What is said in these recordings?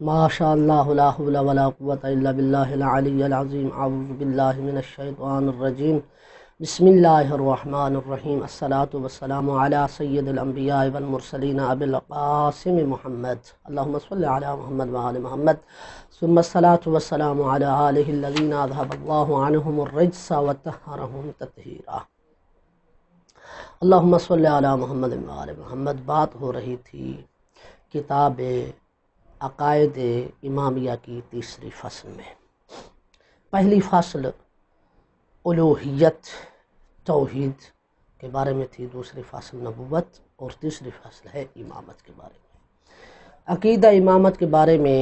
ماشاء اللہ لا حول ولا قوة الا باللہ العلی العظیم اعوذ باللہ من الشیطان الرجیم بسم اللہ الرحمن الرحیم الصلاة والسلام علی سید الانبیاء والمرسلین ابی القاسم محمد اللہم صلی علی محمد وآل محمد ثم الصلاة والسلام علی آلہ الذین اذهب اللہ عنہم الرجس وطہرہم تطہیرا اللہم صلی علی محمد وآل محمد۔ بات ہو رہی تھی کتاب عقائد امامیہ کی تیسری فصل میں۔ پہلی فصل الوہیت توحید کے بارے میں تھی، دوسری فصل نبوت، اور تیسری فصل ہے امامت کے بارے میں۔ عقیدہ امامت کے بارے میں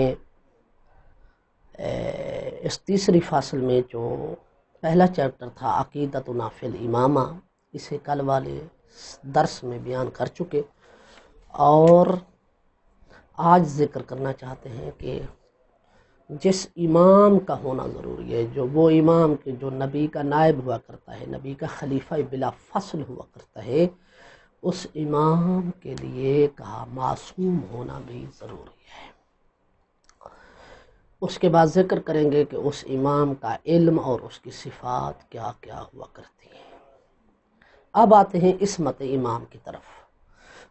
اس تیسری فصل میں جو پہلا چیپٹر تھا عقیدتنا فی الامامہ، اسے کل والے درس میں بیان کر چکے، اور آج ذکر کرنا چاہتے ہیں کہ جس امام کا ہونا ضروری ہے، جو وہ امام کے جو نبی کا نائب ہوا کرتا ہے، نبی کا خلیفہ بلا فصل ہوا کرتا ہے، اس امام کے لیے کہا معصوم ہونا بھی ضروری ہے۔ اس کے بعد ذکر کریں گے کہ اس امام کا علم اور اس کی صفات کیا کیا ہوا کرتی ہیں۔ اب آتے ہیں عصمت امام کی طرف۔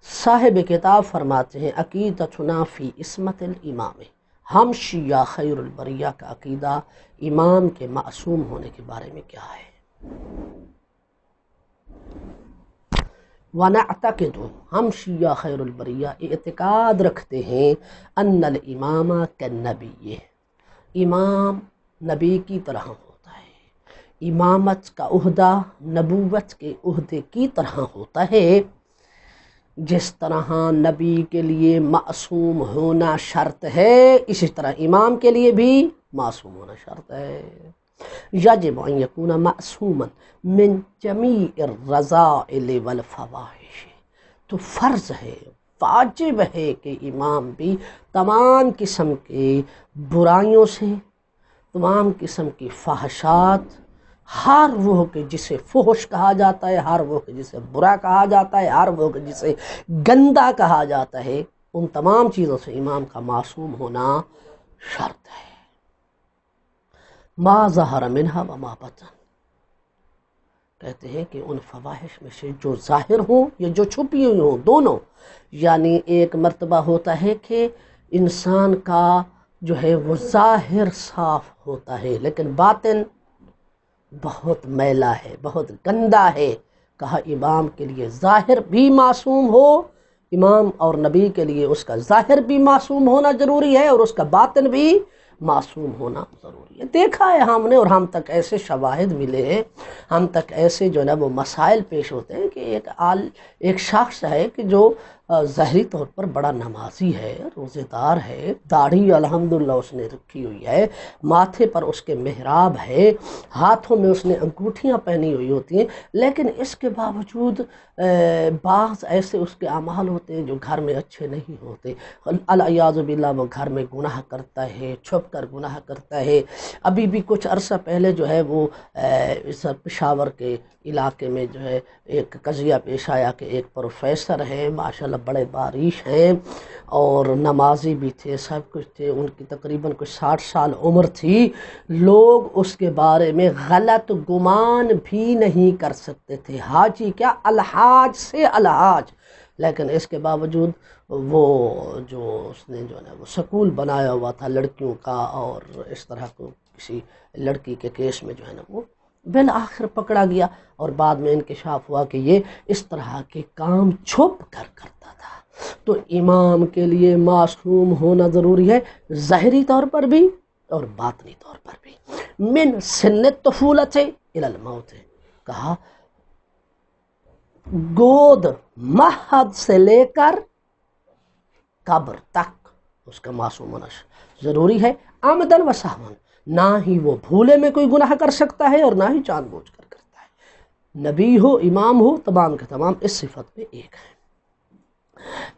صاحب کتاب فرماتے ہیں عقیدتنا فی عصمت الامام، ہم شیعہ خیر البریہ کا عقیدہ امام کے معصوم ہونے کے بارے میں کیا ہے۔ وَنَعْتَقِدُ، ہم شیعہ خیر البریہ اعتقاد رکھتے ہیں ان الامام کالنبی، امام نبی کی طرح ہوتا ہے، امامت کا عہدہ نبوت کے عہدے کی طرح ہوتا ہے، جس طرح نبی کے لیے معصوم ہونا شرط ہے اسی طرح امام کے لیے بھی معصوم ہونا شرط ہے۔ یجب ان یکون معصوما من جمیع الرذائل والفواحش، تو فرض ہے، واجب ہے کہ امام بھی تمام قسم کے برائیوں سے، تمام قسم کی فحشات، ہر وہ کہ جسے فحش کہا جاتا ہے، ہر وہ کہ جسے برا کہا جاتا ہے، ہر وہ کہ جسے گندا کہا جاتا ہے، ان تمام چیزوں سے امام کا معصوم ہونا شرط ہے۔ ما ظہر منہا وما بطن، کہتے ہیں کہ ان فواحش میں سے جو ظاہر ہوں یا جو چھپی ہوئی ہوں، دونوں، یعنی ایک مرتبہ ہوتا ہے کہ انسان کا جو ہے وہ ظاہر صاف ہوتا ہے لیکن باطن بہت میلا ہے، بہت گندا ہے، کہا امام کے لیے ظاہر بھی معصوم ہو، امام اور نبی کے لیے اس کا ظاہر بھی معصوم ہونا ضروری ہے اور اس کا باطن بھی معصوم ہونا ضروری ہے۔ دیکھا ہے ہم نے، اور ہم تک ایسے شواہد ملے ہیں، ہم تک ایسے جو ہے وہ مسائل پیش ہوتے ہیں کہ ایک شخص ہے کہ جو ظاہری طور پر بڑا نمازی ہے، روزے دار ہے، داڑھی الحمدللہ اس نے رکھی ہوئی ہے، ماتھے پر اس کے محراب ہے، ہاتھوں میں اس نے انگوٹھیاں پہنی ہوئی ہوتی ہیں، لیکن اس کے باوجود بعض ایسے اس کے اعمال ہوتے ہیں جو گھر میں اچھے نہیں ہوتے، العیاذ باللہ وہ گھر میں گناہ کرتا ہے، چھپ کر گناہ کرتا ہے۔ ابھی بھی کچھ عرصہ پہلے جو ہے وہ اس پشاور کے علاقے میں جو ہے ایک قضیہ پیش آیا کہ ایک پروفیسر ہیں، ماشاءاللہ بڑے باریش ہیں اور نمازی بھی تھے، سب کچھ تھے، ان کی تقریباً کچھ 60 سال عمر تھی، لوگ اس کے بارے میں غلط گمان بھی نہیں کر سکتے تھے، حاجی کیا الحاج سے الحاج، لیکن اس کے باوجود وہ جو اس نے جو ہے وہ سکول بنایا ہوا تھا لڑکیوں کا، اور اس طرح کو کسی لڑکی کے کیس میں جو ہے نا وہ بالآخر پکڑا گیا، اور بعد میں انکشاف ہوا کہ یہ اس طرح کے کام چھپ کر کرتا تھا۔ تو امام کے لیے معصوم ہونا ضروری ہے، ظاہری طور پر بھی اور باطنی طور پر بھی۔ من سن الطفولۃ الی الموت، کہا گود مہد سے لے کر قبر تک اس کا معصوم ہونا ضروری ہے، عمدن و سہون، نہ ہی وہ بھولے میں کوئی گناہ کر سکتا ہے اور نہ ہی جان بوجھ کر کرتا ہے، نبی ہو امام ہو تمام کے تمام اس صفت میں ایک ہے۔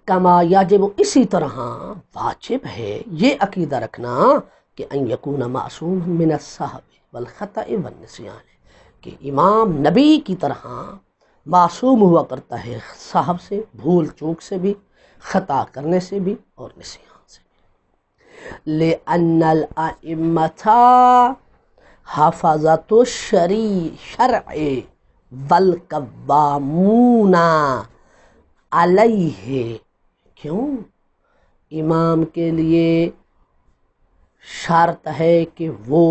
کما یجب، اسی طرح واجب ہے یہ عقیدہ رکھنا کہ ان یکون معصوم من السہو والخطأ والنسیان، کہ امام نبی کی طرح معصوم ہوا کرتا ہے سہو سے، بھول چوک سے بھی، خطا کرنے سے بھی اور نسیان سے بھی۔ لأن الأئمة حفظۃ الشرع والقوامون علیہ. کیوں؟ امام کے لیے شرط ہے کہ وہ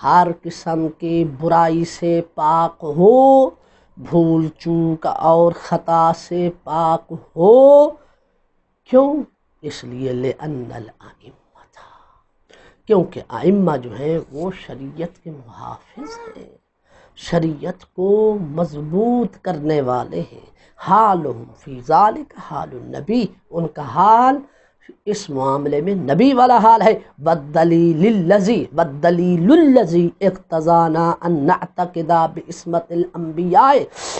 ہر قسم کی برائی سے پاک ہو، بھول چوک اور خطا سے پاک ہو. کیوں؟ اس لیے لأن الائمہ، کیونکہ ائمہ جو ہیں وہ شریعت کے محافظ ہیں، شریعت کو مضبوط کرنے والے ہیں. حالہم فی ذالک حال النبی، ان کا حال اس معاملے میں نبی والا حال ہے. والدلیل الذی اقتضانا ان نعتقد بعصمت الانبیاء،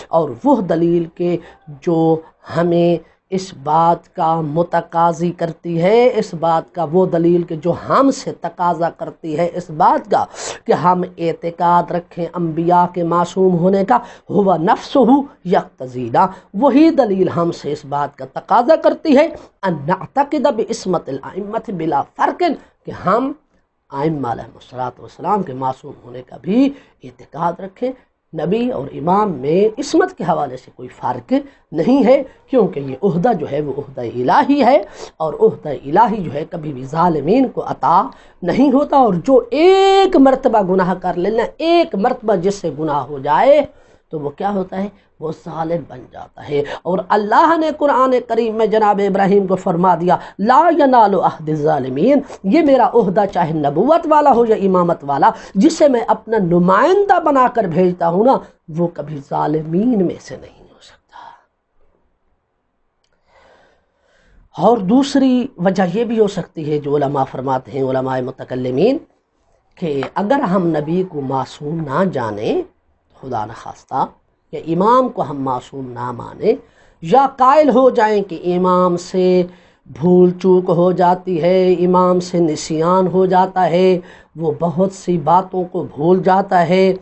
اور وہ دلیل کے جو ہمیں اس بات کا متقاضی کرتی ہے، اس بات کا وہ دلیل کہ جو ہم سے تقاضا کرتی ہے اس بات کا کہ ہم اعتقاد رکھیں انبیاء کے معصوم ہونے کا، ہوا نفسہ یقتضینا، وہی دلیل ہم سے اس بات کا تقاضا کرتی ہے ان نعتقد بعصمت الائمۃ بلا فرق، کہ ہم ائمہ علیہ السلام کے معصوم ہونے کا بھی اعتقاد رکھیں. نبی اور امام میں عصمت کے حوالے سے کوئی فرق نہیں ہے، کیونکہ یہ عہدہ جو ہے وہ عہدہ الہی ہے، اور عہدہ الہی جو ہے کبھی بھی ظالمین کو عطا نہیں ہوتا. اور جو ایک مرتبہ گناہ کر لینا، ایک مرتبہ جس سے گناہ ہو جائے تو وہ کیا ہوتا ہے؟ وہ ظالم بن جاتا ہے. اور اللہ نے قرآن کریم میں جناب ابراہیم کو فرما دیا لا ینال عہد الظالمین، یہ میرا عہدہ چاہے نبوت والا ہو یا امامت والا، جسے میں اپنا نمائندہ بنا کر بھیجتا ہوں نا، وہ کبھی ظالمین میں سے نہیں ہو سکتا. اور دوسری وجہ یہ بھی ہو سکتی ہے جو علماء فرماتے ہیں، علماء متکلمین، کہ اگر ہم نبی کو معصوم نہ جانیں، خدا نخواستہ، یا امام کو ہم معصوم نہ مانیں، یا قائل ہو جائیں کہ امام سے بھول چوک ہو جاتی ہے، امام سے نسیان ہو جاتا ہے، وہ بہت سی باتوں کو بھول جاتا ہے،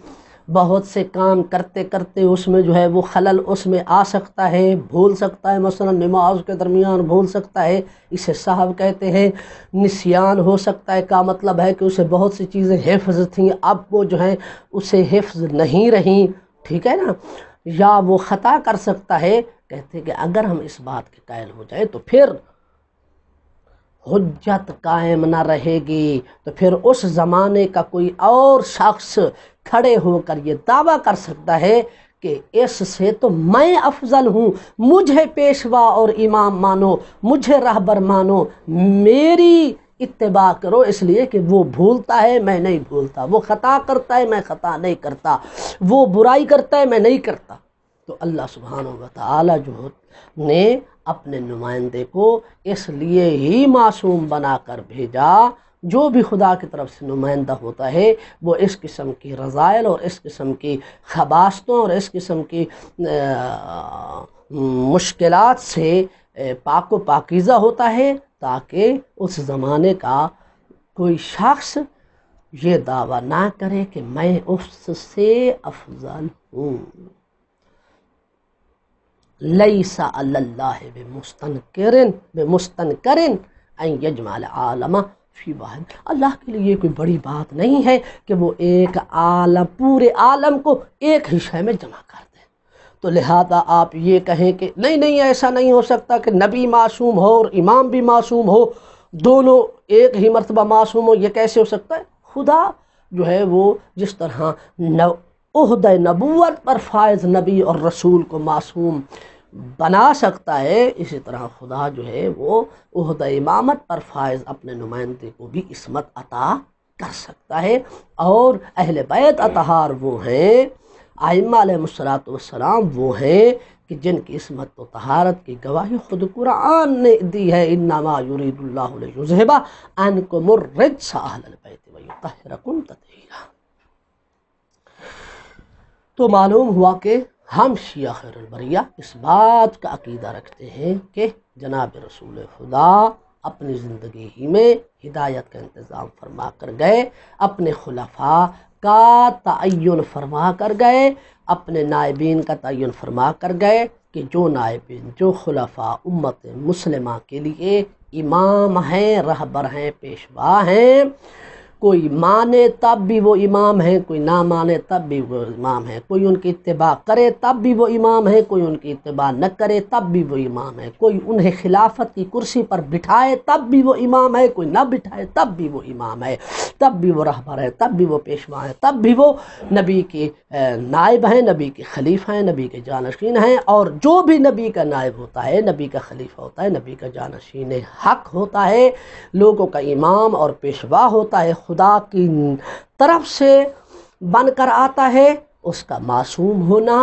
بہت سے کام کرتے کرتے اس میں جو ہے وہ خلل اس میں آ سکتا ہے، بھول سکتا ہے، مثلا نماز کے درمیان بھول سکتا ہے، اسے سہو کہتے ہیں. نسیان ہو سکتا ہے کا مطلب ہے کہ اسے بہت سی چیزیں حفظ تھیں، اب وہ جو ہیں اسے حفظ نہیں رہیں، ٹھیک ہے نا، یا وہ خطا کر سکتا ہے. کہتے ہیں کہ اگر ہم اس بات کے قائل ہو جائیں تو پھر حجت قائم نہ رہے گی، تو پھر اس زمانے کا کوئی اور شخص کھڑے ہو کر یہ دعویٰ کر سکتا ہے کہ اس سے تو میں افضل ہوں، مجھے پیشوا اور امام مانو، مجھے رہبر مانو، میری اتباع کرو، اس لیے کہ وہ بھولتا ہے میں نہیں بھولتا، وہ خطا کرتا ہے میں خطا نہیں کرتا، وہ برائی کرتا ہے میں نہیں کرتا. تو اللہ سبحانہ و تعالی جو نے اپنے نمائندے کو اس لیے ہی معصوم بنا کر بھیجا، جو بھی خدا کی طرف سے نمائندہ ہوتا ہے وہ اس قسم کی رذائل اور اس قسم کی خباثتوں اور اس قسم کی مشکلات سے پاک و پاکیزہ ہوتا ہے، تاکہ اس زمانے کا کوئی شخص یہ دعویٰ نہ کرے کہ میں اس سے افضل ہوں. لیس علی اللہ بمستنکر ان یجمع العالم فی واحد، اللہ کے لیے یہ کوئی بڑی بات نہیں ہے کہ وہ ایک عالم، پورے عالم کو ایک ہی شے میں جمع کر دے. تو لہذا آپ یہ کہیں کہ نہیں ایسا نہیں ہو سکتا کہ نبی معصوم ہو اور امام بھی معصوم ہو، دونوں ایک ہی مرتبہ معصوم ہو، یہ کیسے ہو سکتا ہے؟ خدا جو ہے وہ جس طرح عہدہ نبوت پر فائز نبی اور رسول کو معصوم بنا سکتا ہے، اسی طرح خدا جو ہے وہ عہدہ امامت پر فائز اپنے نمائندے کو بھی عصمت عطا کر سکتا ہے. اور اہل بیت اطہار وہ ہیں، ائمہ علیہ السلام وہ ہیں کہ جن کی عصمت و طہارت کی گواہی خود قرآن نے دی ہے، انما یرید اللہ لیذھب عنکم الرجس اہل البیت ویطہرکم تطہیرا. تو معلوم ہوا کہ ہم شیعہ خیر البریہ اس بات کا عقیدہ رکھتے ہیں کہ جناب رسول خدا اپنی زندگی ہی میں ہدایت کا انتظام فرما کر گئے، اپنے خلفاء کا تعین فرما کر گئے، اپنے نائبین کا تعین فرما کر گئے، کہ جو نائبین، جو خلفاء امت مسلمہ کے لیے امام ہیں، رہبر ہیں، پیشوا ہیں، کوئی مانے تب بھی وہ امام ہیں، کوئی نہ مانے تب بھی وہ امام ہیں، کوئی ان کی اتباع کرے تب بھی وہ امام ہے، کوئی ان کی اتباع نہ کرے تب بھی وہ امام ہے، کوئی انہیں خلافت کی کرسی پر بٹھائے تب بھی وہ امام ہے، کوئی نہ بٹھائے تب بھی وہ امام ہے، تب بھی وہ رہبر ہے، تب بھی وہ پیشوا ہے، تب بھی وہ نبی کے نائب ہیں، نبی کے خلیفہ ہیں، نبی کے جانشین ہیں، اور جو بھی نبی کا نائب ہوتا ہے، نبی کا خلیفہ ہوتا ہے، نبی کا جانشین حق ہوتا ہے، لوگوں کا امام اور پیشوا ہوتا ہے، خدا کی طرف سے بن کر آتا ہے، اس کا معصوم ہونا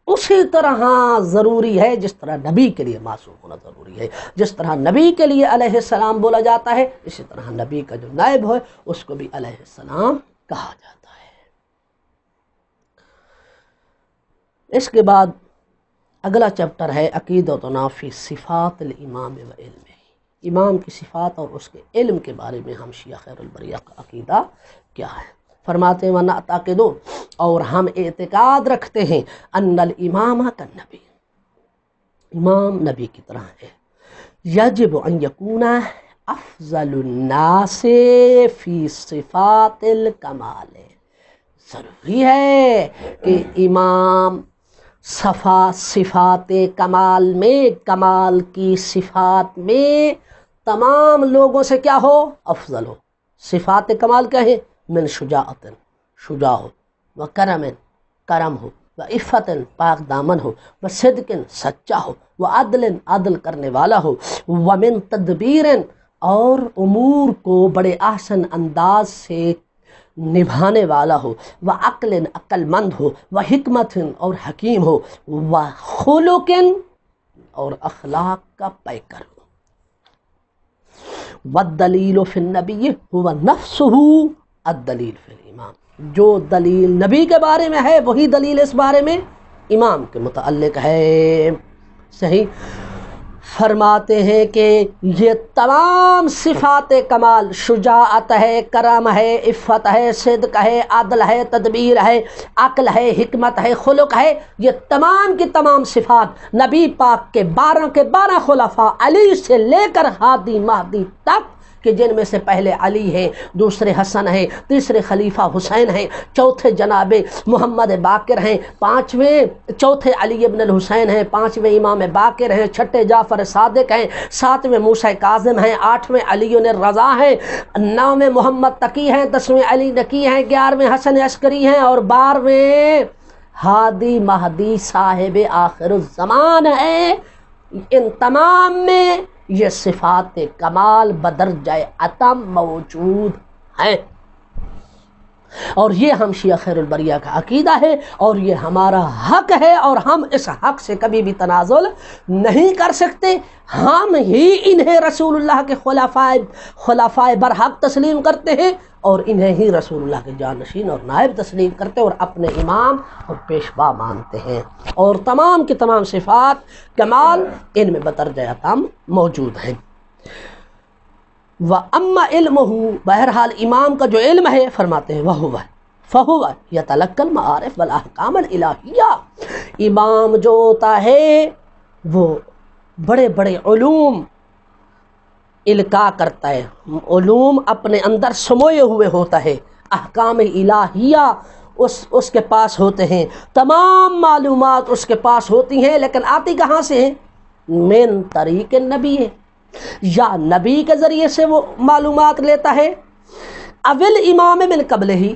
اسی طرح ضروری ہے جس طرح نبی کے لیے معصوم ہونا ضروری ہے۔ جس طرح نبی کے لیے علیہ السلام بولا جاتا ہے، اسی طرح نبی کا جو نائب ہے اس کو بھی علیہ السلام کہا جاتا ہے۔ اس کے بعد اگلا چیپٹر ہے عقیدتنا فی صفات الامام و علمہ، امام کی صفات اور اس کے علم کے بارے میں ہم شیعہ خیر البریہ کا عقیدہ کیا ہے۔ فرماتے ہیں وَنَعْتَقِدُ، اور ہم اعتقاد رکھتے ہیں، ان الامام کالنبی، امام نبی کی طرح ہے، یجب ان یکون افضل الناس فی صفات الکمال، ضروری ہے کہ امام صفات کمال میں، کمال کی صفات میں تمام لوگوں سے کیا ہو؟ افضل ہو۔ صفات کمال کیا ہے؟ من شجاعت، شجاع ہو، و کرم، کرم ہو، و عفت، پاک دامن ہو، و صدق، سچا ہو، و عدل، عدل کرنے والا ہو، و من تدبیر، اور امور کو بڑے احسن انداز سے نبھانے والا ہو، و عقل، عقل مند ہو، و حکمت، اور حکیم ہو، و خلق، اور اخلاق کا پیکر ہو۔ والدلیل فی النبی هو نفسہ الدلیل فی الامام، جو دلیل نبی کے بارے میں ہے وہی دلیل اس بارے میں امام کے متعلق ہے۔ صحیح فرماتے ہیں کہ یہ تمام صفات کمال، شجاعت ہے، کرم ہے، عفت ہے، صدق ہے، عدل ہے، تدبیر ہے، عقل ہے، حکمت ہے، خلق ہے، یہ تمام کی تمام صفات نبی پاک کے 12 کے 12 خلفاء علی سے لے کر ہادی مہدی تک، کہ جن میں سے پہلے علی ہیں، دوسرے حسن ہیں، تیسرے خلیفہ حسین ہیں، چوتھے جناب محمد باقر ہیں، چوتھے علی ابن الحسین ہیں، 5ویں امام باقر ہیں، 6 جعفر صادق ہیں، 7ویں موسیٰ کاظم ہیں، 8ویں علی الرضا ہیں، 9ویں محمد تقی ہیں، 10ویں علی نقی ہیں، 11ویں حسن عسکری ہیں، اور 12ویں ہادی مہدی صاحب آخر الزمان ہے۔ ان تمام میں یہ صفات کمال بدرجہ اتم موجود ہیں، اور یہ ہم شیعہ خیر البریہ کا عقیدہ ہے، اور یہ ہمارا حق ہے، اور ہم اس حق سے کبھی بھی تنازل نہیں کر سکتے۔ ہم ہی انہیں رسول اللہ کے خلفائے برحق تسلیم کرتے ہیں، اور انہیں ہی رسول اللہ کے جانشین اور نائب تسلیم کرتے ہیں، اور اپنے امام اور پیشوا مانتے ہیں، اور تمام کی تمام صفات کمال ان میں بدرجہ اتم موجود ہیں۔ وَأَمَّا عِلْمُهُ، بہرحال امام کا جو علم ہے، فرماتے ہیں فَهُوَ يَتَلَقَّى الْمَعَارِفَ وَالْأَحْكَامَ الْإِلَٰهِيَّةَ، امام جو ہوتا ہے وہ بڑے بڑے علوم القاء کرتا ہے، علوم اپنے اندر سموئے ہوئے ہوتا ہے، احکام الہیہ اس کے پاس ہوتے ہیں، تمام معلومات اس کے پاس ہوتی ہیں، لیکن آتی کہاں سے ہیں؟ من طریق نبی ہے، یا نبی کے ذریعے سے وہ معلومات لیتا ہے، اول امام من قبل ہی،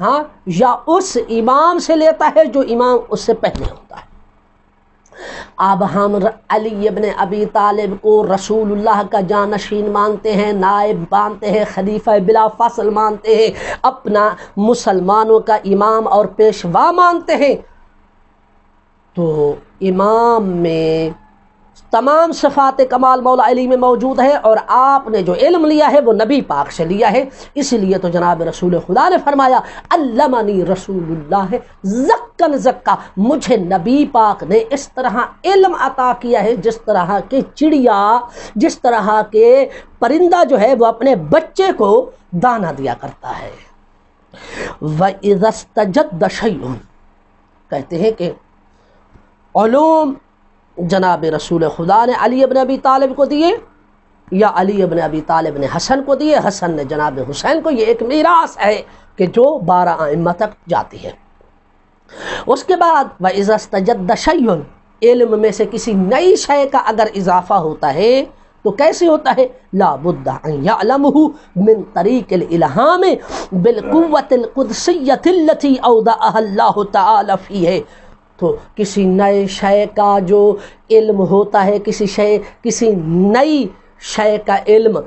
ہاں، یا اس امام سے لیتا ہے جو امام اس سے پہلے ہوتا ہے۔ اب ہم علی ابن ابی طالب کو رسول اللہ کا جانشین مانتے ہیں، نائب مانتے ہیں، خلیفہ بلا فصل مانتے ہیں، اپنا مسلمانوں کا امام اور پیشوا مانتے ہیں، تو امام میں تمام صفات کمال مولا علی میں موجود ہے، اور آپ نے جو علم لیا ہے وہ نبی پاک سے لیا ہے، اس لیے تو جناب رسول خدا نے فرمایا علمنی رسول اللہ زکن زکا، مجھے نبی پاک نے اس طرح علم عطا کیا ہے جس طرح کے چڑیا، جس طرح کے پرندہ جو ہے وہ اپنے بچے کو دانہ دیا کرتا ہے۔ وَإِذَا اسْتَجَدَّ شَيْءٌ، کہتے ہیں کہ علوم جناب رسول خدا نے علی ابن ابی طالب کو دیے یا علی ابن ابی طالب نے حسن کو دیے، حسن نے جناب حسین کو. یہ ایک میراث ہے کہ جو 12 ائمہ تک جاتی ہے. اس کے بعد وَإِذَا اسْتَجَدَّ شَيْءٌ، علم میں سے کسی نئی شے کا اگر اضافہ ہوتا ہے تو کیسے ہوتا ہے؟ لا بد ان يعلمه من طریق الالہام بالقوۃ القدسیۃ التي اودعها اللہ تعالی فیہ. تو کسی نئے شے کا جو علم ہوتا ہے، کسی نئی شے کا علم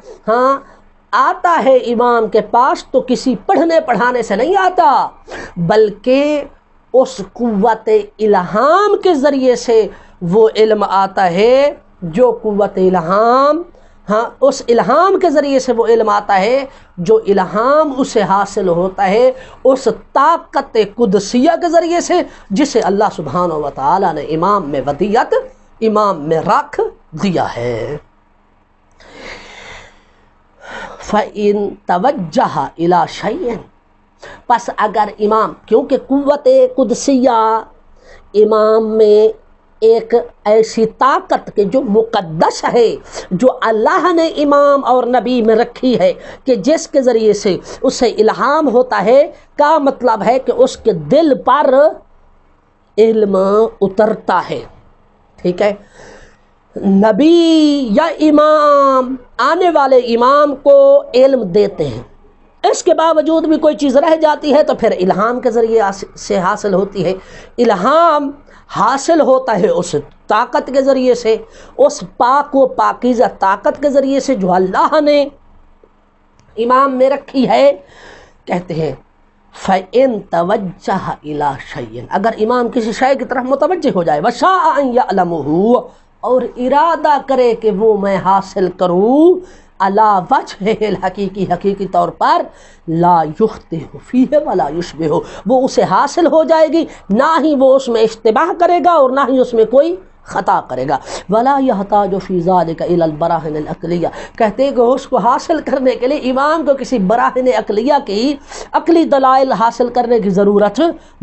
آتا ہے امام کے پاس، تو کسی پڑھنے پڑھانے سے نہیں آتا، بلکہ اس قوت الہام کے ذریعے سے وہ علم آتا ہے. جو قوت الہام اس الہام کے ذریعے سے وہ علم آتا ہے جو الہام اسے حاصل ہوتا ہے اس طاقت قدسیہ کے ذریعے سے جسے اللہ سبحانہ و تعالی نے امام میں ودیت، امام میں رکھ دیا ہے. فَإِن تَوَجَّهَ إِلَى شَيْءٍ، پس اگر امام، کیونکہ قوت قدسیہ امام میں ایک ایسی طاقت کہ جو مقدس ہے، جو اللہ نے امام اور نبی میں رکھی ہے، کہ جس کے ذریعے سے اسے الہام ہوتا ہے، کا مطلب ہے کہ اس کے دل پر علم اترتا ہے. ٹھیک ہے، نبی یا امام، آنے والے امام کو علم دیتے ہیں، اس کے باوجود بھی کوئی چیز رہ جاتی ہے تو پھر الہام کے ذریعے سے حاصل ہوتی ہے. الہام حاصل ہوتا ہے اس طاقت کے ذریعے سے، اس پاک و پاکیزہ طاقت کے ذریعے سے جو اللہ نے امام میں رکھی ہے. کہتے ہیں فَإِن تَوَجَّهَ إِلَى شَيْءٍ، اگر امام کسی شے کی طرف متوجہ ہو جائے، وَشَاءَ أَن يَعْلَمُهُ، اور ارادہ کرے کہ وہ میں حاصل کروں، علی وجہ الحقیقی، حقیقی طور پر، لا یخطئ فیہ ولا یشبہ، وہ اسے حاصل ہو جائے گی، نہ ہی وہ اس میں اشتباہ کرے گا اور نہ ہی اس میں کوئی خطا کرے گا. ولا یحتاج فی ذلک الی البراہین العقلیہ، کہتے ہیں کہ اس کو حاصل کرنے کے لیے امام کو کسی براہین عقلیہ کی عقلی دلائل حاصل کرنے کی ضرورت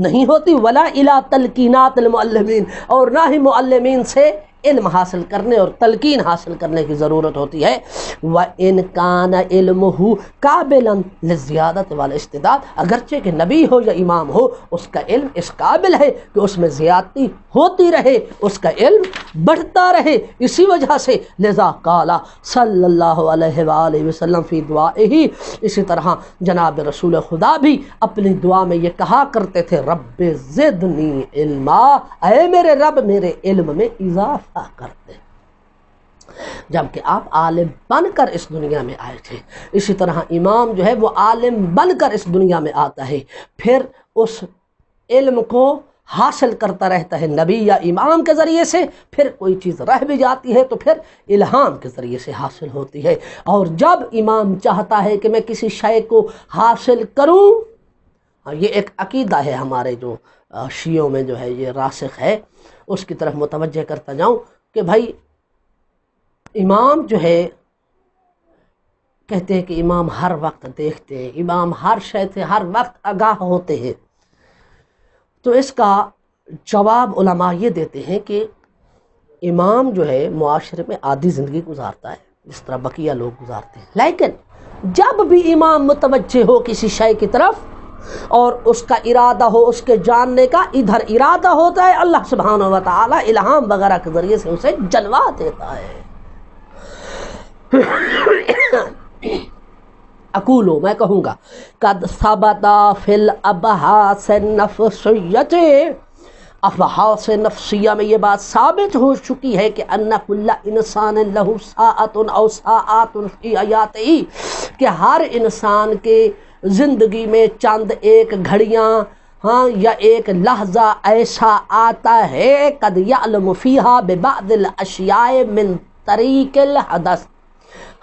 نہیں ہوتی. ولا الی تلقینات المعلمین، اور نہ ہی معلمین سے علم حاصل کرنے اور تلقین حاصل کرنے کی ضرورت ہوتی ہے. وَإِن كَانَ عِلْمُهُ قَابِلًا لِلزِّيَادَةِ وَالِاسْتِدَادِ، اگرچہ کہ نبی ہو یا امام ہو، اس کا علم اس قابل ہے کہ اس میں زیادتی ہوتی رہے، اس کا علم بڑھتا رہے. اسی وجہ سے لذا قال صلی اللہ علیہ وآلہ وسلم فی دعائہ، اسی طرح جناب رسول خدا بھی اپنی دعا میں یہ کہا کرتے تھے، رب زدنی علما، اے میرے رب میرے علم میں اضافہ کرتے. جبکہ آپ عالم بن کر اس دنیا میں آئے تھے، اسی طرح امام جو ہے وہ عالم بن کر اس دنیا میں آتا ہے، پھر اس علم کو حاصل کرتا رہتا ہے نبی یا امام کے ذریعے سے. پھر کوئی چیز رہ بھی جاتی ہے تو پھر الہام کے ذریعے سے حاصل ہوتی ہے. اور جب امام چاہتا ہے کہ میں کسی شے کو حاصل کروں، یہ ایک عقیدہ ہے ہمارے جو شیعوں میں جو ہے یہ راسخ ہے، اس کی طرف متوجہ کرتا جاؤں کہ بھائی امام جو ہے، کہتے ہیں کہ امام ہر وقت دیکھتے ہیں، امام ہر شے سے ہر وقت آگاہ ہوتے ہیں. تو اس کا جواب علماء یہ دیتے ہیں کہ امام جو ہے معاشرے میں عادی زندگی گزارتا ہے جس طرح بقیہ لوگ گزارتے ہیں، لیکن جب بھی امام متوجہ ہو کسی شے کی طرف اور اس کا ارادہ ہو اس کے جاننے کا، ادھر ارادہ ہوتا ہے، اللہ سبحانہ و تعالی الہام وغیرہ کے ذریعے سے اسے جلوہ دیتا ہے. اقولو، میں کہوں گا، قد ثبت فی الابحاث النفسیۃ، ابحاث نفسیہ میں یہ بات ثابت ہو چکی ہے کہ ان کل انسان لہ ساعۃ او ساعات فی حیاتہ، کہ ہر انسان کے زندگی میں چند ایک گھڑیاں یا ایک لحظہ ایسا آتا ہے، قد یعلم فیہا ببعض الاشیاء من طریق الحدث،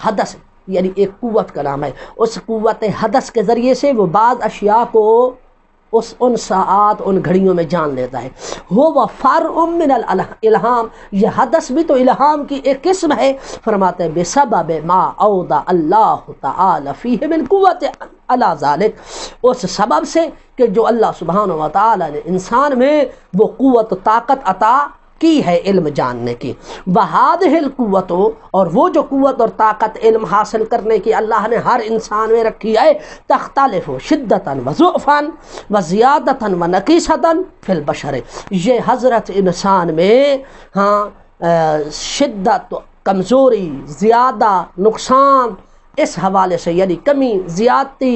حدث یعنی ایک قوت کا نام ہے، اس قوت حدث کے ذریعے سے وہ بعض اشیاء کو ان ساعات ان گھڑیوں میں جان لیتا ہے. وہ فرع من الالہام، یہ حدث بھی تو الہام کی ایک قسم ہے. فرماتے ہیں بسبب ما اودع اللہ تعالی فیہ من قوت علی ذلک، اس سبب سے کہ جو اللہ سبحانہ و تعالی نے انسان میں وہ قوت طاقت عطا کی ہے علم جاننے کی. وہذہ القوت، اور وہ جو قوت اور طاقت علم حاصل کرنے کی اللہ نے ہر انسان میں رکھی ہے، تختلف شدتاً و ضعفاً و زیادتاً و نقیصتاً فی البشر، یہ حضرت انسان میں شدت، کمزوری، زیادہ، نقصان، اس حوالے سے یعنی کمی زیادتی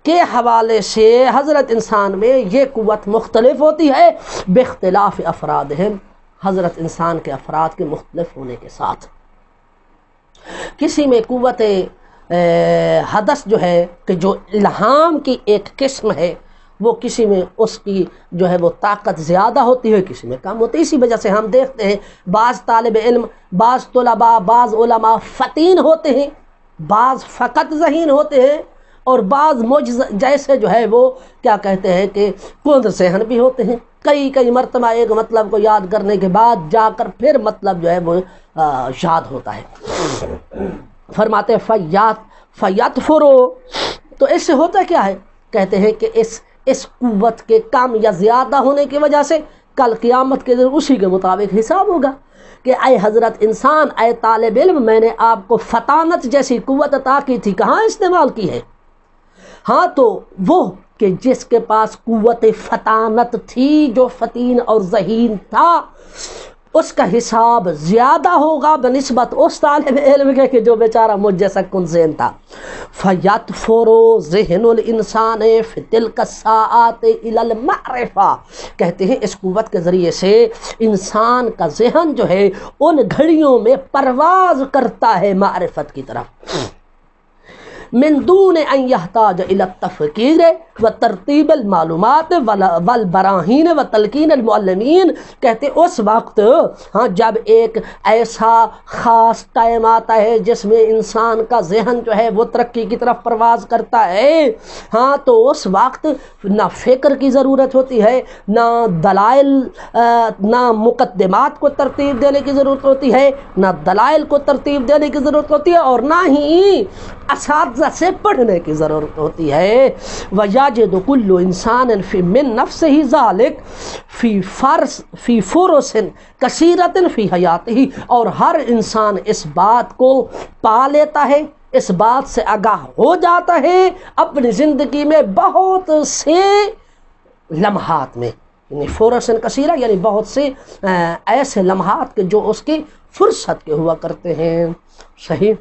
کے حوالے سے حضرت انسان میں یہ قوت مختلف ہوتی ہے، باختلاف افرادہم، حضرت انسان کے افراد کے مختلف ہونے کے ساتھ. کسی میں قوت حدث جو ہے کہ جو الہام کی ایک قسم ہے، وہ کسی میں اس کی جو ہے وہ طاقت زیادہ ہوتی ہے، کسی میں کم ہوتی ہے. اسی وجہ سے ہم دیکھتے ہیں بعض طالب علم، بعض طلباء، بعض علماء فتین ہوتے ہیں، بعض فقط ذہین ہوتے ہیں، اور بعض معجز جیسے جو ہے وہ کیا کہتے ہیں کہ کند ذہن بھی ہوتے ہیں. کئی مرتبہ ایک مطلب کو یاد کرنے کے بعد جا کر پھر مطلب جو ہے وہ یاد ہوتا ہے. فرماتے فیات فرو، تو اس سے ہوتا کیا ہے؟ کہتے ہیں کہ اس قوت کے کم یا زیادہ ہونے کی وجہ سے کل قیامت کے دن اسی کے مطابق حساب ہوگا کہ اے حضرت انسان، اے طالب علم، میں نے آپ کو فطانت جیسی قوت عطا کی تھی، کہاں استعمال کی ہے؟ ہاں تو وہ کہ جس کے پاس قوت فطانت تھی، جو فتین اور ذہین تھا، اس کا حساب زیادہ ہوگا بنسبت اس طالب علم کے کہ جو بیچارہ مجھ جیسا کن ذہن تھا. فَيَطْفُرُ ذِهْنُ الْإِنسَانِ فِي تِلْكَ السَّاعَاتِ إِلَى الْمَعْرِفَةِ، کہتے ہیں اس قوت کے ذریعے سے انسان کا ذہن جو ہے ان گھڑیوں میں پرواز کرتا ہے معرفت کی طرف، من دون ان يحتاج الى التفکیر و ترتیب المعلومات والبراہین و تلقین المعلمین. کہتے اس وقت جب ایک ایسا خاص ٹائم آتا ہے جس میں انسان کا ذہن جو ہے وہ ترقی کی طرف پرواز کرتا ہے، تو اس وقت نہ فکر کی ضرورت ہوتی ہے، نہ دلائل، نہ مقدمات کو ترتیب دینے کی ضرورت ہوتی ہے، نہ دلائل کو ترتیب دینے کی ضرورت ہوتی ہے، اور نہ ہی اساتذہ سے پڑھنے کی ضرورت ہوتی ہے. وَيَجِدُ كُلُّ إِنسَانٍ فِي مِن نَفْسِهِ ذَلِكَ فِي فُرُصٍ كَثِيرَةٍ فِي حَيَاتِهِ، اور ہر انسان اس بات کو پا لیتا ہے، اس بات سے آگاہ ہو جاتا ہے اپنی زندگی میں بہت سے لمحات میں، یعنی فرص کثیرہ یعنی بہت سے ایسے لمحات کے جو اس کی فرصت کے ہوا کرتے ہیں. صحیح.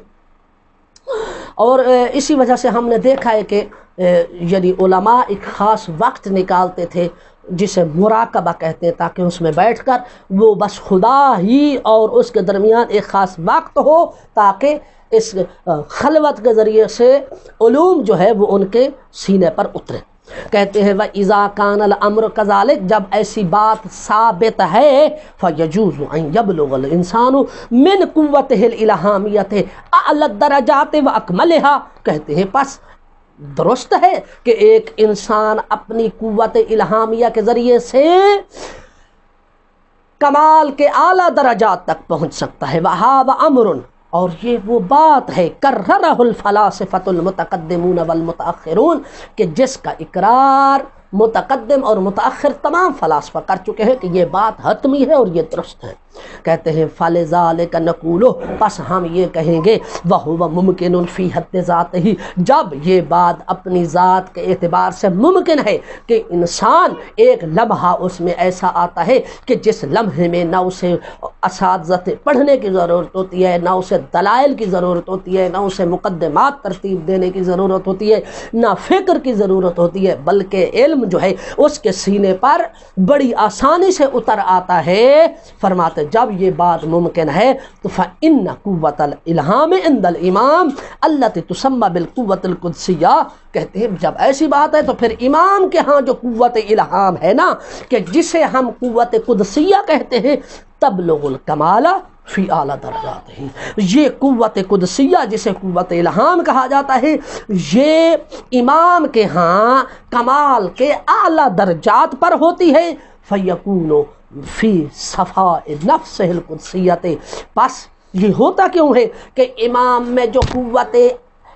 اور اسی وجہ سے ہم نے دیکھا ہے کہ یعنی علماء ایک خاص وقت نکالتے تھے جسے مراقبہ کہتے ہیں، تاکہ اس میں بیٹھ کر وہ بس خدا ہی اور اس کے درمیان ایک خاص وقت ہو، تاکہ اس خلوت کے ذریعے سے علوم جو ہے وہ ان کے سینے پر اترے. کہتے ہیں وَإِذَا كَانَ الْأَمْرُ كَذَلِكَ، جب ایسی بات ثابت ہے، فَيَجُوزُ أَن يَبْلُغَ الْإِنسَانُ مِنْ قُوَّتِهِ الْإِلْهَامِيَّةِ أَعْلَى الدَّرَجَاتِ وَأَكْمَلِهَا. کہتے ہیں پس درست ہے کہ ایک انسان اپنی قوت الہامیہ کے ذریعے سے کمال کے اعلیٰ درجات تک پہنچ سکتا ہے. وَهَذَا أَمْرٌ، اور یہ وہ بات ہے کررہ الفلاسفۃ المتقدمون والمتأخرون، کہ جس کا اقرار متقدم اور متأخر تمام فلاسفہ کر چکے ہیں کہ یہ بات حتمی ہے اور یہ درست ہے. کہتے ہیں فَلِذَلِكَ نَقُولُ، پس ہم یہ کہیں گے وَهُوَ مُمْكِنٌ فِي حَدِّ ذَاتِهِ، جب یہ بات اپنی ذات کے اعتبار سے ممکن ہے کہ انسان ایک لمحہ اس میں ایسا آتا ہے کہ جس لمحے میں نہ اسے اساتذہ پڑھنے کی ضرورت ہوتی ہے، نہ اسے دلائل کی ضرورت ہوتی ہے، نہ اسے مقدمات ترتیب دینے کی ضرورت ہوتی ہے، نہ فکر کی ضرورت ہوتی ہے، بلکہ علم جو ہے اس کے سینے پر بڑی آسانی سے اتر آتا ہے. فرماتے جب یہ بات ممکن ہے تو فَإِنَّ قُوَّةَ الْإِلْهَامِ عِنْدَ الْإِمَامِ الَّتِي تُسَمَّى بِالْقُوَّةِ الْقُدْسِيَّةِ. کہتے ہیں جب ایسی بات ہے تو پھر امام کے ہاں جو قوت الہام ہے نا، کہ جسے ہم قوت قدسیہ کہتے ہیں، تبلغ الکمال فی اعلیٰ درجات ہی، یہ قوت قدسیہ جسے قوت الہام کہا جاتا ہے، یہ امام کے ہاں کمال کے اعلیٰ درجات پر ہوتی ہے. فَيَكُونُ فی صفاء نفسہ القدسیت، پس یہ ہوتا کیوں ہے کہ امام میں جو قوت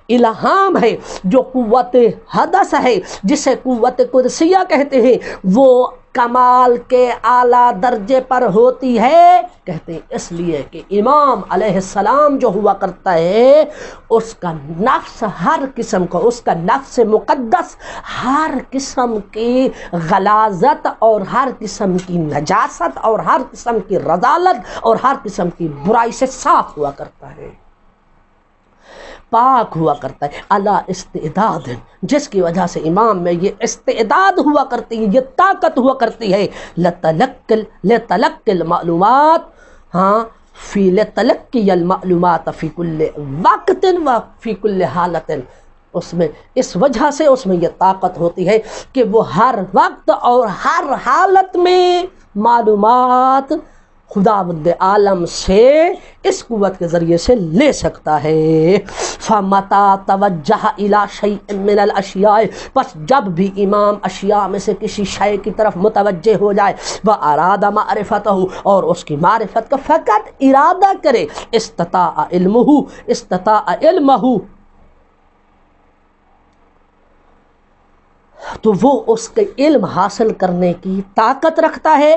الہام ہے، جو قوت حدث ہے، جسے قوت قدسیہ کہتے ہیں، وہ کمال کے اعلیٰ درجے پر ہوتی ہے، کہتے ہیں اس لیے کہ امام علیہ السلام جو ہوا کرتا ہے اس کا نفس ہر قسم کو، اس کا نفس مقدس ہر قسم کی غلاظت اور ہر قسم کی نجاست اور ہر قسم کی رذالت اور ہر قسم کی برائی سے صاف ہوا کرتا ہے، پاک ہوا کرتا ہے، اللہ استعداد، جس کی وجہ سے امام میں یہ استعداد ہوا کرتی ہے، یہ طاقت ہوا کرتی ہے، لتلقی المعلومات، ہاں فی لتلقی المعلومات فی کل وقت و فی کل حالت، اس میں اس وجہ سے اس میں یہ طاقت ہوتی ہے کہ وہ ہر وقت اور ہر حالت میں معلومات خداوند عالم سے اس قوت کے ذریعے سے لے سکتا ہے۔ فَمَتَا تَوَجَّهَ إِلَى شَيْءٍ مِّنَ الْأَشْيَاءِ، پس جب بھی امام اشیاء میں سے کسی شے کی طرف متوجہ ہو جائے، وَأَرَادَ مَعْرِفَتَهُ، اور اس کی معرفت کا فقط ارادہ کرے، استطاع علمہ، تو وہ اس کے علم حاصل کرنے کی طاقت رکھتا ہے،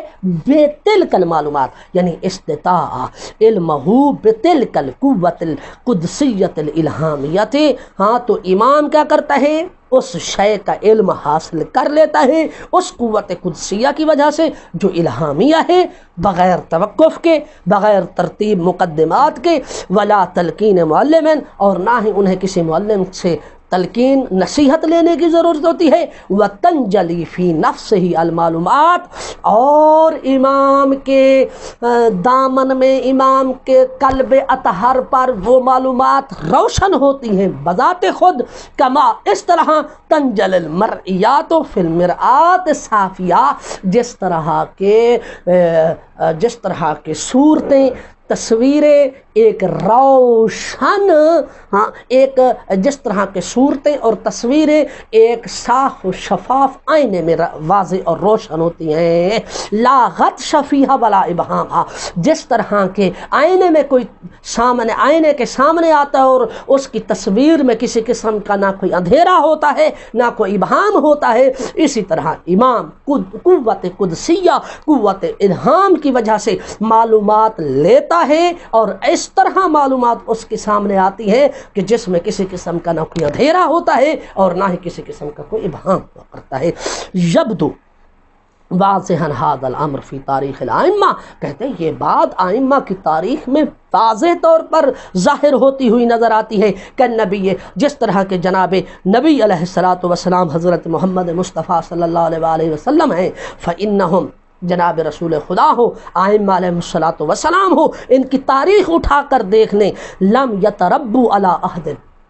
بے تلک المعلومات، یعنی استطاع علمہ بتلک القوت القدسیت الالہامیت، ہاں تو امام کیا کرتا ہے، اس شے کا علم حاصل کر لیتا ہے اس قوت قدسیہ کی وجہ سے جو الہامیہ ہے، بغیر توقف کے، بغیر ترتیب مقدمات کے، ولا تلقین معلم، اور نہ ہی انہیں کسی معلم سے تلقین نصیحت لینے کی ضرورت ہوتی ہے، وَتَنْجَلِي فِي نَفْسِهِ الْمَعْلُومَات، اور امام کے دامن میں، امام کے قلب اطہر پر وہ معلومات روشن ہوتی ہیں بذات خود، کما اس طرح تنجل المرئیات فی المرآت صافیہ، جس طرح کے صورتیں، تصویریں ایک روشن، ہاں ایک جس طرح کے صورتیں اور تصویریں ایک صاف و شفاف آئینے میں واضح اور روشن ہوتی ہیں، لا غطش فیہا ولا ابہامہا، جس طرح کے آئینے میں کوئی آئینے کے سامنے آتا ہے اور اس کی تصویر میں کسی قسم کا نہ کوئی اندھیرا ہوتا ہے نہ کوئی ابہام ہوتا ہے، اسی طرح امام قوت قدسیہ، قوت الہام کی وجہ سے معلومات لیتا ہے، اور اس طرح معلومات اس کے سامنے آتی ہے کہ جس میں کسی قسم کا نہ کوئی اندھیرا ہوتا ہے اور نہ ہی کسی قسم کا کوئی ابہام ہوا کرتا ہے۔ یبدو واضحا ھذا الامر فی تاریخ الائمہ، کہتے ہیں یہ بات آئمہ کی تاریخ میں واضح طور پر ظاہر ہوتی ہوئی نظر آتی ہے کہ نبی، جس طرح کے جناب نبی علیہ الصلوۃ والسلام حضرت محمد مصطفیٰ صلی اللہ علیہ وآلہ وسلم ہیں، فإنہم، جناب رسول خدا ہو، آئمہ علیہ الصلوۃ والسلام ہو، ان کی تاریخ اٹھا کر دیکھ لیں، لم یتربوا علی عہد،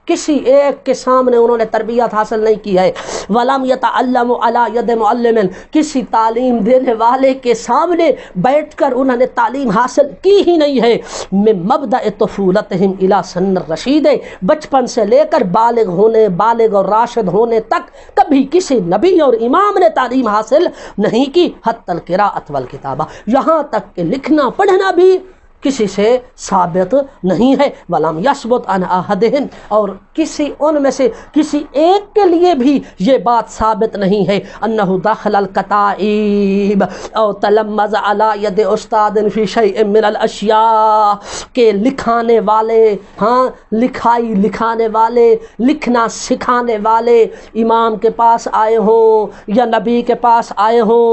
کسی ایک کے سامنے انہوں نے تربیت حاصل نہیں کی ہے، ولم یتعلموا علی ید معلم، کسی تعلیم دینے والے کے سامنے بیٹھ کر انہوں نے تعلیم حاصل کی ہی نہیں ہے، من مبدأ طفولتہم الی سن الرشید، بچپن سے لے کر بالغ اور راشد ہونے تک کبھی کسی نبی اور امام نے تعلیم حاصل نہیں کی، حتی القراءۃ والکتابہ، یہاں تک کہ لکھنا پڑھنا بھی کسی سے ثابت نہیں ہے، وَلَمْ يَثْبُتْ عَنْ أَحَدٍ، اور کسی ان میں سے کسی ایک کے لیے بھی یہ بات ثابت نہیں ہے، أَنَّهُ دَخَلَ الْكَتَائِبَ أَوْ تَلَمَّزَ عَلَى يَدِ أُسْتَاذٍ فِي شَيْءٍ مِّنَ الْأَشْيَاءِ، کہ لکھانے والے، ہاں لکھانے والے، لکھنا سکھانے والے امام کے پاس آئے ہوں یا نبی کے پاس آئے ہوں،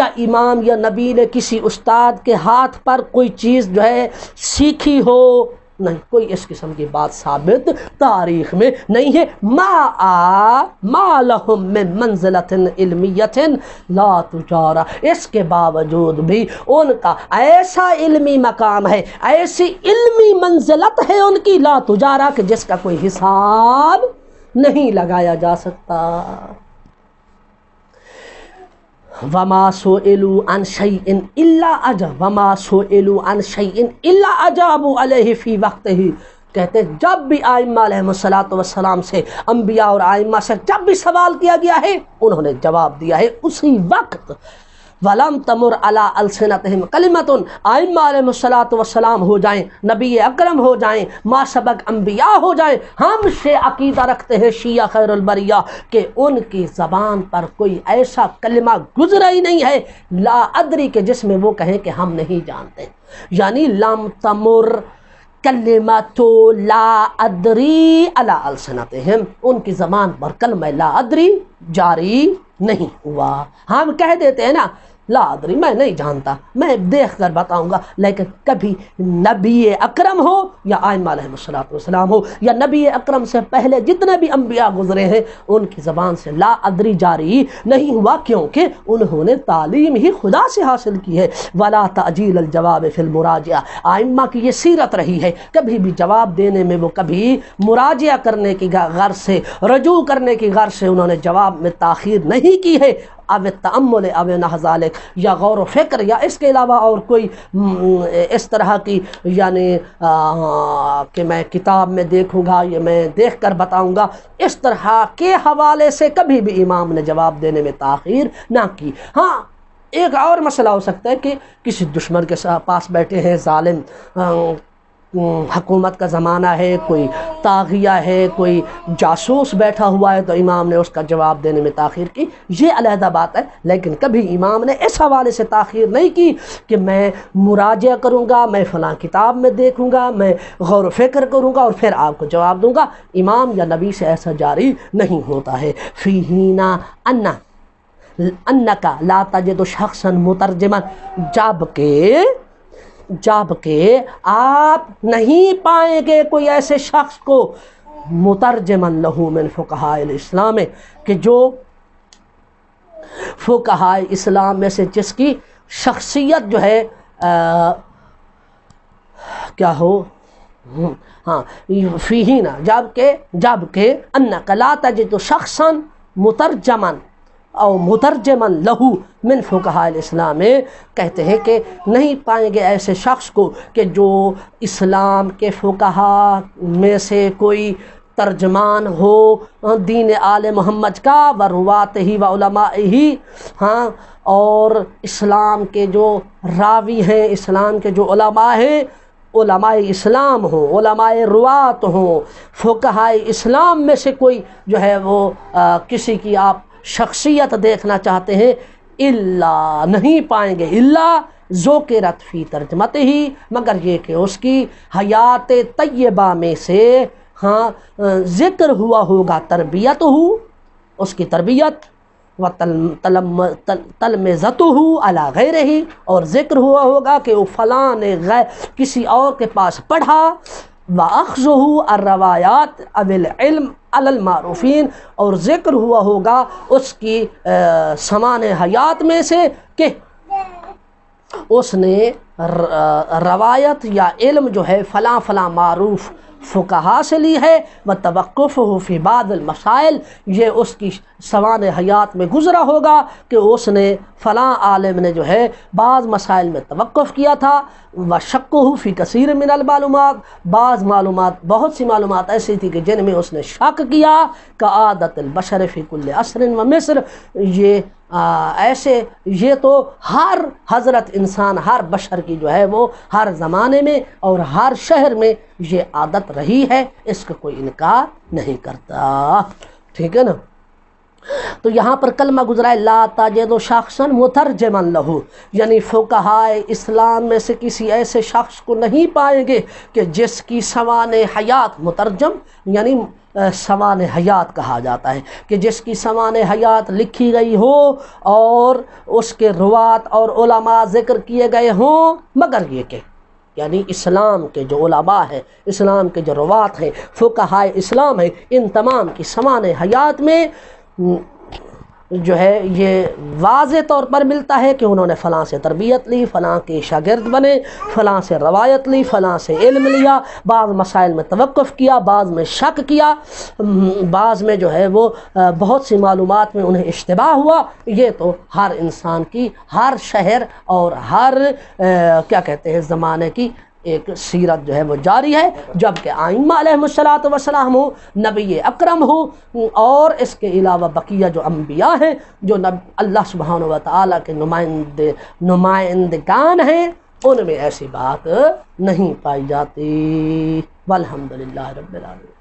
یا امام یا نبی نے کسی استاد کے ہاتھ پر کوئی چیز جو ہے سیکھی ہو، نہیں، کوئی اس قسم کی بات ثابت تاریخ میں نہیں ہے، ما لہم من منزلۃ علمیۃ لا تجارہ، اس کے باوجود بھی ان کا ایسا علمی مقام ہے، ایسی علمی منزلت ہے ان کی، لا تجارہ، کہ جس کا کوئی حساب نہیں لگایا جا سکتا۔ وما سئلوا عن شيء الا اجابوا علیہ فی وقتہ، کہتے ہیں جب بھی آئمہ علیہ الصلوۃ والسلام سے، انبیاء اور آئمہ سے جب بھی سوال کیا گیا ہے انہوں نے جواب دیا ہے اسی وقت، ولم تمر علی السنتہم کلمۃ، ائمہ علیہم الصلاۃ والسلام ہو جائیں، نبی اکرم ہو جائیں، ما سبق انبیاء ہو جائیں، ہم سے عقیدہ رکھتے ہیں شیعہ خیر البریہ کہ ان کی زبان پر کوئی ایسا کلمہ گزرا ہی نہیں ہے لا ادری کے جس میں وہ کہیں کہ ہم نہیں جانتے، یعنی لم تمر کلمۃ لا ادری علی السنتہم، ان کی زبان پر کلمہ لا ادری جاری نہیں ہوا۔ ہم کہہ دیتے ہیں نا لا ادری، میں نہیں جانتا، میں دیکھ کر بتاؤں گا، لیکن کبھی نبی اکرم ہو یا ائمہ علیہم الصلوۃ والسلام ہو یا نبی اکرم سے پہلے جتنے بھی انبیاء گزرے ہیں ان کی زبان سے لا ادری جاری نہیں ہوا، کیونکہ انہوں نے تعلیم ہی خدا سے حاصل کی ہے۔ ولا تعجیل الجواب فی المراجعہ، ائمہ کی یہ سیرت رہی ہے، کبھی بھی جواب دینے میں وہ کبھی مراجعہ کرنے کی غرض سے، رجوع کرنے کی غرض سے انہوں نے جواب میں تاخیر نہیں کی ہے، اب تأمل اب نحو ذالک، یا غور و فکر یا اس کے علاوہ اور کوئی اس طرح کی یعنی کہ میں کتاب میں دیکھوں گا یا میں دیکھ کر بتاؤں گا، اس طرح کے حوالے سے کبھی بھی امام نے جواب دینے میں تاخیر نہ کی۔ ہاں ایک اور مسئلہ ہو سکتا ہے کہ کسی دشمن کے پاس بیٹھے ہیں، ظالم حکومت کا زمانہ ہے، کوئی طاغیہ ہے، کوئی جاسوس بیٹھا ہوا ہے، تو امام نے اس کا جواب دینے میں تاخیر کی، یہ علیحدہ بات ہے، لیکن کبھی امام نے اس حوالے سے تاخیر نہیں کی کہ میں مراجعہ کروں گا، میں فلاں کتاب میں دیکھوں گا، میں غور و فکر کروں گا اور پھر آپ کو جواب دوں گا۔ امام یا نبی سے ایسا جاری نہیں ہوتا ہے۔ فیہینا انکا لا تجد شخصا مترجما، جبکہ آپ نہیں پائیں گے کوئی ایسے شخص کو مترجمن لہو من فقہاء الاسلام، کہ جو فقہاء اسلام میں سے جس کی شخصیت جو ہے کیا ہو، ہاں فیہینا جبکہ انکا لا تجد شخصا مترجما او مترجمن لہو من فقہاء الاسلام، کہتے ہیں کہ نہیں پائیں گے ایسے شخص کو کہ جو اسلام کے فقہاء میں سے کوئی ترجمان ہو دین آل محمد کا، و رواتہ و علمائہ، ہاں اور اسلام کے جو راوی ہیں، اسلام کے جو علماء ہیں، علماء اسلام ہوں، علماء روات ہوں، فقہاء اسلام میں سے کوئی جو ہے وہ کسی کی آپ شخصیت دیکھنا چاہتے ہیں، الا نہیں پائیں گے، الا ذکرت فی ترجمتہ ہی، مگر یہ کہ اس کی حیات طیبہ میں سے ہاں ذکر ہوا ہوگا تربیت ہو، اس کی تربیت، و تلمذتہ علی غیرہ، اور ذکر ہوا ہوگا کہ وہ فلاں نے کسی اور کے پاس پڑھا، وَأَخْذُهُ الروایات اب العلم علی المعروفین، اور ذکر ہوا ہوگا اس کی سمان حیات میں سے کہ اس نے روایت یا علم جو ہے فلاں فلاں معروف فقہا سے لی ہے، وتوقفہ فی بعض المسائل، یہ اس کی سوان حیات میں گزرا ہوگا کہ اس نے فلاں عالم نے جو ہے بعض مسائل میں توقف کیا تھا، وشکہ فی کثیر من المعلومات، بعض معلومات، بہت سی معلومات ایسی تھی کہ جن میں اس نے شک کیا، کعادت البشر فی کل عصر و مصر، یہ ایسے یہ تو ہر حضرت انسان، ہر بشر کی جو ہے وہ ہر زمانے میں اور ہر شہر میں یہ عادت رہی ہے، اس کا کوئی انکار نہیں کرتا، ٹھیک ہے نا۔ تو یہاں پر کلمہ گزرا ہے لا تجد شخصا مترجما لہو، یعنی فقہاء اسلام میں سے کسی ایسے شخص کو نہیں پائیں گے کہ جس کی سوان حیات، مترجم یعنی سوان حیات کہا جاتا ہے، کہ جس کی سوان حیات لکھی گئی ہو اور اس کے روات اور علماء ذکر کیے گئے ہوں، مگر یہ کہ یعنی اسلام کے جو علماء ہیں، اسلام کے جو روات ہیں، فقہاء اسلام ہیں، ان تمام کی سوان حیات میں جو ہے یہ واضح طور پر ملتا ہے کہ انہوں نے فلاں سے تربیت لی، فلاں کے شاگرد بنے، فلاں سے روایت لی، فلاں سے علم لیا، بعض مسائل میں توقف کیا، بعض میں شک کیا، بعض میں جو ہے وہ بہت سی معلومات میں انہیں اشتباہ ہوا۔ یہ تو ہر انسان کی، ہر شہر اور ہر کیا کہتے ہیں زمانے کی ایک سیرت جو ہے وہ جاری ہے، جبکہ آئمہ علیہم الصلوۃ والسلام ہو، نبی اکرم ہو، اور اس کے علاوہ بقیہ جو انبیاء ہیں جو اللہ سبحانہ و تعالیٰ کے نمائندگان ہیں، ان میں ایسی بات نہیں پائی جاتی۔ والحمدللہ رب العالمین۔